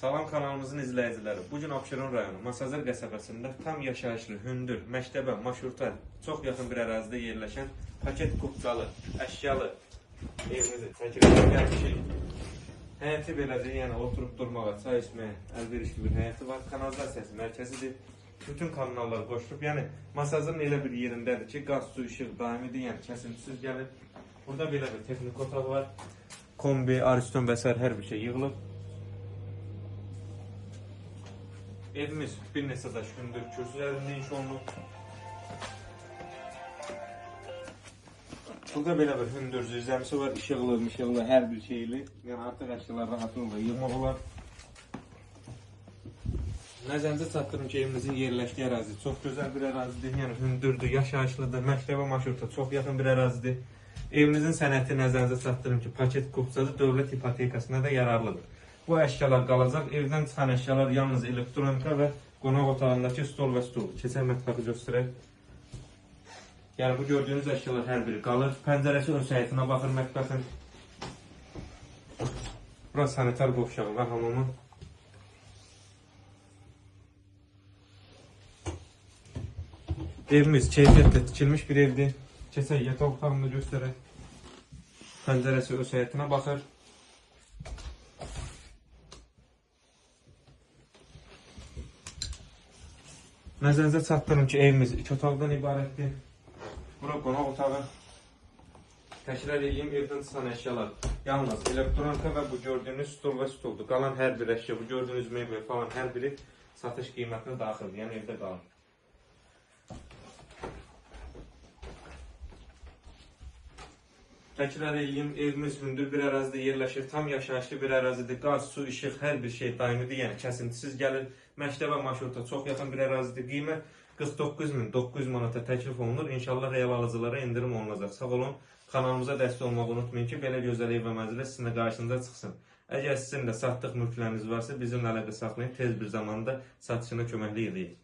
Salam kanalımızın izləyiciləri. Bugün Abşeron rayonu Masazır qəsəbəsində tam yaşayışlı, hündür, məktəbə, marşruta çox yaxın bir ərazidə yerləşən paket kupcalı, əşyalı evimizi çəkiləcək gəlmişik. Həyəti belədir, yəni oturub durmağa, çay içməyə əlverişli bir həyəti var. Kanalizasiyası mərkəzidir. Bütün kanallar qoşulub. Yəni Masazırın elə bir yerindədir ki, qaz, su, işıq daimidir, yəni kəsintisiz gəlir. Burada belə bir texnik otaq var. Kombi, ariston və s. hər bir şey yığılıb. Evimiz bir neçə daş hündür kürsü üzərində inşa olunub. Burada belə bir hündür zirzəmisi var, işıqlı, mışıqlı, hər bir şeyli. Yəni artıq əşyalar rahatlıqla yığmaq olar. Nəzərinizə çatdırım ki, evimizin yerləşdiyi ərazi çox gözəl bir ərazidir. Yəni hündürdür, yaşayışlıdır, məktəbə, marşruta çox yaxın bir ərazidir. Evimizin sənəti nəzərinizə çatdırım ki, paket kupçadır, dövlət hipotekasına da yararlıdır. Bu əşyalar qalacaq. Evdən çıxan əşyalar yalnız elektronika və qonaq otağındakı stol və stul. Keçən mətbəxi göstərək. Yəni bu gördüyünüz əşyalar hər biri qalır. Pəncərəsi ön səhətinə baxır mətbəxin. Burası sanitar qovşağı və hamamı. Evimiz keyfiyyətlə tikilmiş bir evdir. Keçək yataq otağını göstərək. Pəncərəsi ön səhətinə baxır. Nəzərinizə çatdırım ki, evimiz 2 otaqdan ibarətdir. Bura qonaq otağı. Təkrar edeyim, evdən çıxan əşyalar yalnız elektronika və bu gördüyünüz stol və stoldur. Qalan hər bir əşya, bu gördüyünüz mebel falan hər biri satış qiymətinə daxildir, yəni evdə qalır. Təkrar edeyim, evimiz hündür bir ərazidə yerləşir, tam yaşayışlı bir ərazidir. Qaz, su, işıq, hər bir şey daimidir, yəni kəsintisiz gəlir. Məktəbə, marşruta çox yaxın bir ərazidir. Qiymət 49.900 manata təklif olunur. İnşallah real alıcılara indirim olunacaq. Sağ olun. Kanalımıza dəstək olmağı unutmayın ki, belə gözəl ev və mənzillər sizin də qarşınıza çıxsın. Əgər sizin də satdıq mülkləriniz varsa, bizimlə əlaqə saxlayın. Tez bir zamanda satışına köməklik edəyik.